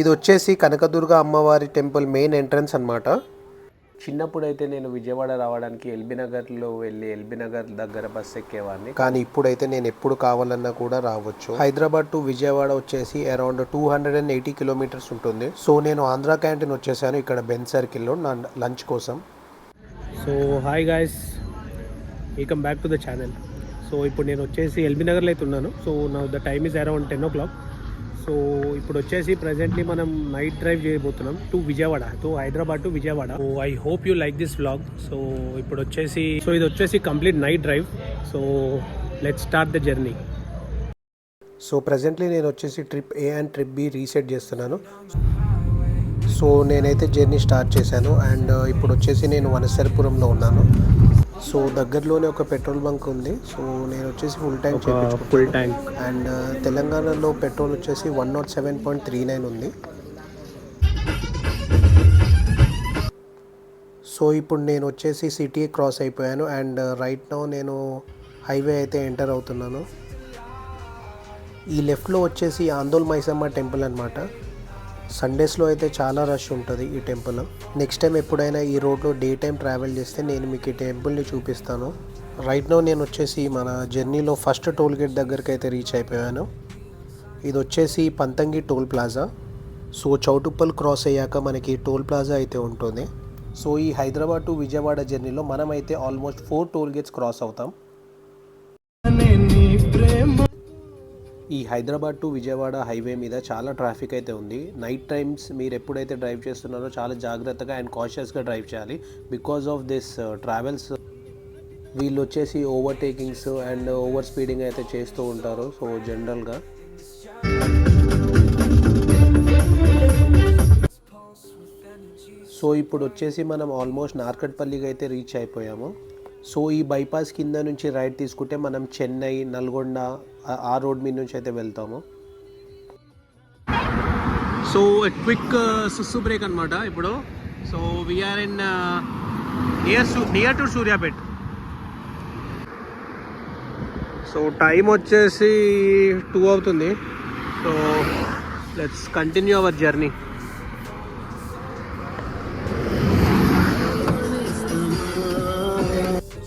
ఇది వచ్చేసి కనకదుర్గ అమ్మవారి టెంపుల్ మెయిన్ ఎంట్రన్స్ అనమాట. చిన్నప్పుడు అయితే నేను విజయవాడ రావడానికి ఎల్బీ నగర్లో వెళ్ళి ఎల్బీ నగర్ దగ్గర బస్ ఎక్కేవాడిని. కానీ ఇప్పుడైతే నేను ఎప్పుడు కావాలన్నా కూడా రావచ్చు. హైదరాబాద్ టు విజయవాడ వచ్చేసి అరౌండ్ 280 కిలోమీటర్స్ ఉంటుంది. సో నేను ఆంధ్ర క్యాంటీన్ వచ్చేసాను ఇక్కడ బెన్ సర్కిల్లో నా లంచ్ కోసం. So hi guys, welcome back to the channel. So ఇప్పుడు నేను వచ్చేసి ఎల్బీ నగర్లో అయితే ఉన్నాను. సో నా the time is around 10 o'clock. So ఇప్పుడు వచ్చేసి ప్రజెంట్లీ మనం నైట్ డ్రైవ్ చేయబోతున్నాం to Vijayawada, to Hyderabad to Vijayawada. So I hope you like this vlog. So ఇప్పుడు వచ్చేసి ఇది వచ్చేసి complete night drive. So let's start the journey. So presently నేను వచ్చేసి trip A and trip B reset చేస్తున్నాను. సో నేనైతే జర్నీ స్టార్ట్ చేశాను అండ్ ఇప్పుడు వచ్చేసి నేను వనసరిపురంలో ఉన్నాను. సో దగ్గరలోనే ఒక పెట్రోల్ బంక్ ఉంది. సో నేను వచ్చేసి ఫుల్ ట్యాంక్ అండ్ తెలంగాణలో పెట్రోల్ వచ్చేసి 107.39 ఉంది. సో ఇప్పుడు నేను వచ్చేసి సిటీ క్రాస్ అయిపోయాను అండ్ రైట్ నౌ నేను హైవే అయితే ఎంటర్ అవుతున్నాను. ఈ లెఫ్ట్లో వచ్చేసి ఆందోల్ మైసమ్మ టెంపుల్ అనమాట. సండేస్లో అయితే చాలా రష్ ఉంటుంది ఈ టెంపుల్. నెక్స్ట్ టైం ఎప్పుడైనా ఈ రోడ్లో డే టైం ట్రావెల్ చేస్తే నేను మీకు ఈ టెంపుల్ని చూపిస్తాను. రైట్ నౌ నేను వచ్చేసి మన జర్నీలో ఫస్ట్ టోల్ గేట్ దగ్గరికి అయితే రీచ్ అయిపోయాను. ఇది వచ్చేసి Panthangi toll plaza. So Choutuppal cross అయ్యాక మనకి టోల్ ప్లాజా అయితే ఉంటుంది. సో ఈ హైదరాబాద్ టు విజయవాడ జర్నీలో మనమైతే ఆల్మోస్ట్ 4 టోల్ గేట్స్ క్రాస్ అవుతాం. ఈ హైదరాబాద్ టు విజయవాడ హైవే మీద చాలా ట్రాఫిక్ అయితే ఉంది. నైట్ టైమ్స్ మీరు ఎప్పుడైతే డ్రైవ్ చేస్తున్నారో చాలా జాగ్రత్తగా అండ్ కాషియస్గా డ్రైవ్ చేయాలి. బికాజ్ ఆఫ్ దిస్ ట్రావెల్స్ వీళ్ళు వచ్చేసి ఓవర్టేకింగ్స్ అండ్ ఓవర్ స్పీడింగ్ అయితే చేస్తూ ఉంటారు. సో జనరల్గా సో ఇప్పుడు వచ్చేసి మనం ఆల్మోస్ట్ నార్కట్పల్లికి అయితే రీచ్ అయిపోయాము. సో ఈ బైపాస్ కింద నుంచి రైట్ తీసుకుంటే మనం చెన్నై, నల్గొండ ఆ రోడ్ మీద నుంచి అయితే వెళ్తాము. సో క్విక్ సుస్సు బ్రేక్ అనమాట ఇప్పుడు. So we're in near to Suryapet. So time వచ్చేసి 2 అవుతుంది. So let's continue our journey.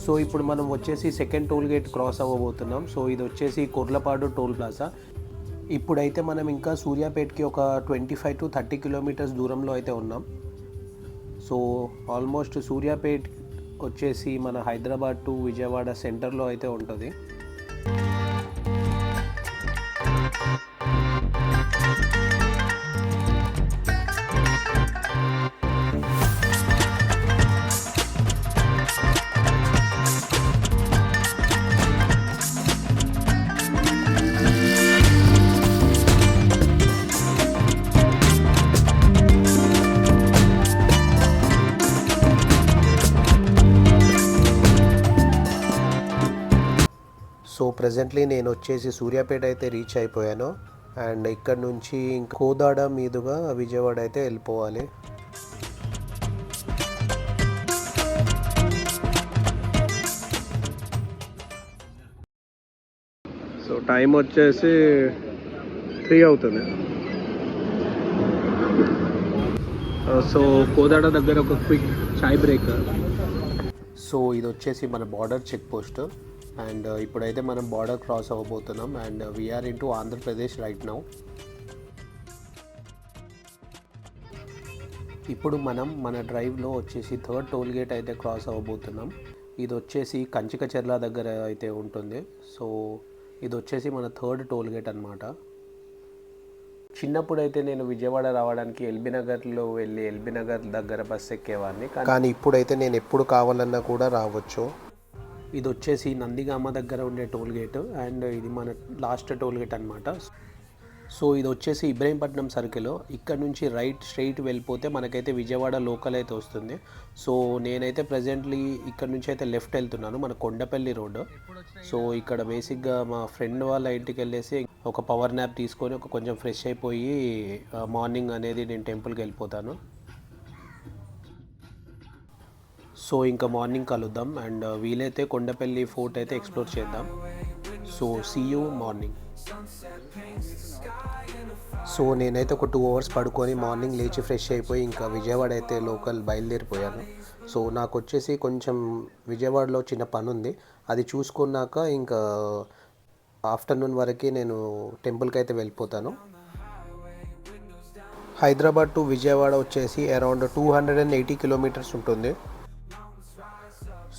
So ఇప్పుడు మనం వచ్చేసి సెకండ్ టోల్ గేట్ క్రాస్ అవ్వబోతున్నాం. సో ఇది వచ్చేసి కొర్లపాడు టోల్ ప్లాజా. ఇప్పుడైతే మనం ఇంకా సూర్యాపేట్కి ఒక 25 to 30 కిలోమీటర్స్ దూరంలో అయితే ఉన్నాం. సో ఆల్మోస్ట్ సూర్యాపేట్ వచ్చేసి మన హైదరాబాద్ టు విజయవాడ సెంటర్లో అయితే ఉంటుంది. సో ప్రజెంట్లీ నేను వచ్చేసి సూర్యాపేట అయితే రీచ్ అయిపోయాను అండ్ ఇక్కడ నుంచి కోదాడ మీదుగా విజయవాడ అయితే వెళ్ళిపోవాలి. సో టైం వచ్చేసి 3 అవుతుంది. సో కోదాడ దగ్గర ఒక క్విక్ చాయ్ బ్రేక్. సో ఇది వచ్చేసి మన బార్డర్ చెక్ పోస్ట్ అండ్ ఇప్పుడైతే మనం బార్డర్ క్రాస్ అవ్వబోతున్నాం and we're in to Andhra Pradesh right now. ఇప్పుడు మనం మన డ్రైవ్లో వచ్చేసి థర్డ్ టోల్ గేట్ అయితే క్రాస్ అవ్వబోతున్నాం. ఇది వచ్చేసి కంచికచెర్ల దగ్గర అయితే ఉంటుంది. సో ఇది వచ్చేసి మన థర్డ్ టోల్ గేట్ అనమాట. చిన్నప్పుడు అయితే నేను విజయవాడ రావడానికి ఎల్బీ నగర్లో వెళ్ళి ఎల్బీ నగర్ దగ్గర బస్ ఎక్కేవాడిని. కానీ ఇప్పుడైతే నేను ఎప్పుడు కావాలన్నా కూడా రావచ్చు. ఇది వచ్చేసి నందిగామ దగ్గర ఉండే టోల్ గేట్ అండ్ ఇది మన లాస్ట్ టోల్ గేట్ అనమాట. సో ఇది వచ్చేసి ఇబ్రహీంపట్నం సర్కిల్. ఇక్కడ నుంచి రైట్ స్ట్రైట్ వెళ్ళిపోతే మనకైతే విజయవాడ లోకల్ అయితే వస్తుంది. సో నేనైతే ప్రజెంట్లీ ఇక్కడ నుంచి అయితే లెఫ్ట్ వెళ్తున్నాను, మన కొండపల్లి రోడ్. సో ఇక్కడ బేసిక్గా మా ఫ్రెండ్ వాళ్ళ ఇంటికి వెళ్ళేసి ఒక పవర్ న్యాప్ తీసుకొని కొంచెం ఫ్రెష్ అయిపోయి మార్నింగ్ అనేది నేను టెంపుల్కి వెళ్ళిపోతాను. సో ఇంకా మార్నింగ్ కలుద్దాం అండ్ వీలైతే కొండపల్లి ఫోర్ట్ అయితే ఎక్స్ప్లోర్ చేద్దాం. So see you morning. So నేనైతే ఒక 2 అవర్స్ పడుకొని మార్నింగ్ లేచి ఫ్రెష్ అయిపోయి ఇంకా విజయవాడ అయితే లోకల్ బయలుదేరిపోయాను. సో నాకు వచ్చేసి కొంచెం విజయవాడలో చిన్న పని ఉంది, అది చూసుకున్నాక ఇంకా ఆఫ్టర్నూన్ వరకు నేను టెంపుల్కి అయితే వెళ్ళిపోతాను. హైదరాబాద్ టు విజయవాడ వచ్చేసి అరౌండ్ 280 కిలోమీటర్స్ ఉంటుంది.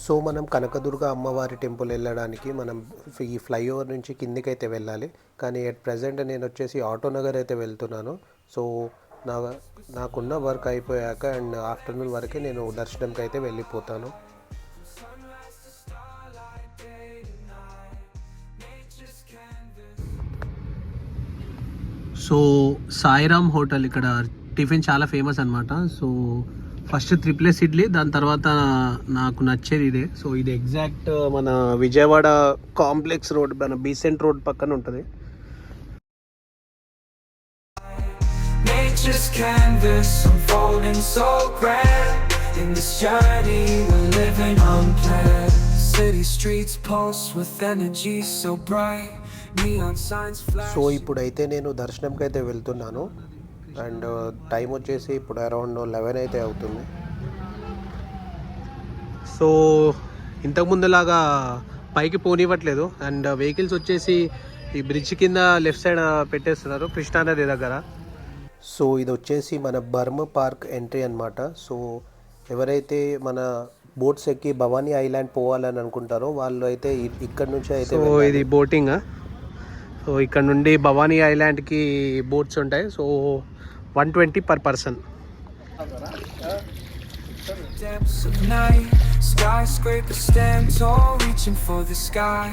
సో మనం కనకదుర్గ అమ్మవారి టెంపుల్ వెళ్ళడానికి మనం ఈ ఫ్లైఓవర్ నుంచి కిందికైతే వెళ్ళాలి. కానీ అట్ ప్రజెంట్ నేను వచ్చేసి ఆటోనగర్ అయితే వెళ్తున్నాను. సో నాకున్న వర్క్ అయిపోయాక అండ్ ఆఫ్టర్నూన్ వరకే నేను దర్శనంకి అయితే వెళ్ళిపోతాను. సో సాయిరామ్ హోటల్ ఇక్కడ టిఫిన్ చాలా ఫేమస్ అనమాట. సో ఫస్ట్ 3+ ఇడ్లీ, దాని తర్వాత నాకు నచ్చేది ఇదే. సో ఇది ఎగ్జాక్ట్ మన విజయవాడ కాంప్లెక్స్ రోడ్, మన బీసెంట్ రోడ్ పక్కన ఉంటుంది. Nature's canvas unfolding so grand. In this journey we're living unplanned. City streets pulse with energy so bright. Neon signs flash. So ఇప్పుడైతే నేను దర్శనంకి అయితే వెళ్తున్నాను అండ్ టైం వచ్చేసి ఇప్పుడు అరౌండ్ 11 అయితే అవుతుంది. సో ఇంతకుముందులాగా పైకి పోనివ్వట్లేదు అండ్ వెహికల్స్ వచ్చేసి ఈ బ్రిడ్జ్ కింద లెఫ్ట్ సైడ్ పెట్టేస్తున్నారు కృష్ణానది దగ్గర. సో ఇది వచ్చేసి మన బర్మ పార్క్ ఎంట్రీ అన్నమాట. సో ఎవరైతే మన బోట్స్ ఎక్కి భవానీ ఐలాండ్ పోవాలని అనుకుంటారో వాళ్ళు అయితే ఇక్కడ నుంచి అయితే సో ఇది బోటింగ్. సో ఇక్కడ నుండి భవానీ ఐలాండ్కి బోట్స్ ఉంటాయి. So 120 per person. Depths of night, skyscrapers stand tall, reaching for the sky.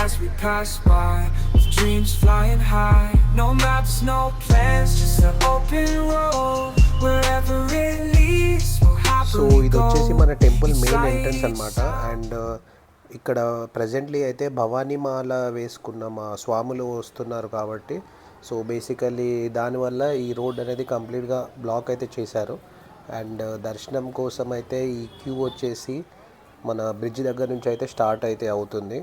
As we pass by, with dreams flying high. No maps, no plans, just an open road. Wherever it leads, we'll so happily ఇది go. వచ్చేసి మన temple main entrance అన్నమాట. And ఇక్కడ presently అయితే భవానీమాల వేసుకున్న మా స్వాములు వస్తున్నారు కాబట్టి సో బేసికలీ దానివల్ల ఈ రోడ్ అనేది కంప్లీట్గా బ్లాక్ అయితే చేశారు. అండ్ దర్శనం కోసం అయితే ఈ క్యూ వచ్చేసి మన బ్రిడ్జ్ దగ్గర నుంచి అయితే స్టార్ట్ అయితే అవుతుంది.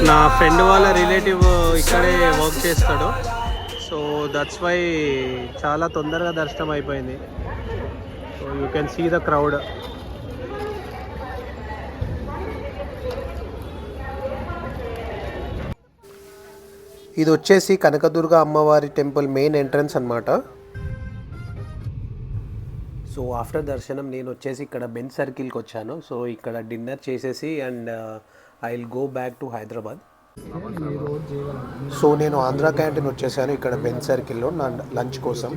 నా ఫ్రెండ్ వాళ్ళ రిలేటివ్ ఇక్కడే వర్క్ చేస్తాడు. సో దట్స్ వై చాలా తొందరగా దర్శనం అయిపోయింది. So you can see the crowd. ఇది వచ్చేసి కనకదుర్గ అమ్మవారి టెంపుల్ మెయిన్ ఎంట్రన్స్ అన్నమాట. సో ఆఫ్టర్ దర్శనం నేను వచ్చేసి ఇక్కడ బెంచ్ సర్కిల్కి వచ్చాను. సో ఇక్కడ డిన్నర్ చేసేసి and I will go back to Hyderabad. So నేను ఆంధ్ర క్యాంటీన్ వచ్చేసాను ఇక్కడ బెంచ్ సర్కిల్లో నా లంచ్ కోసం.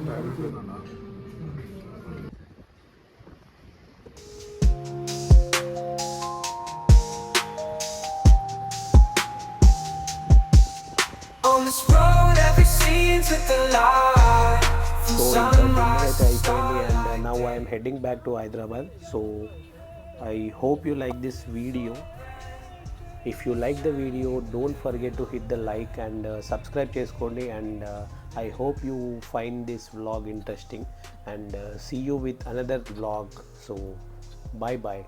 On this road, every scene's with the light. From so ఇంకా డిన్నర్ sunrise అయితే to అయిపోయింది and now I'm heading back to Hyderabad. So I hope you like this video. If you like the video, don't forget to hit the like and subscribe చేసుకోండి. And I hope you find this vlog interesting and see you with another vlog. So bye bye.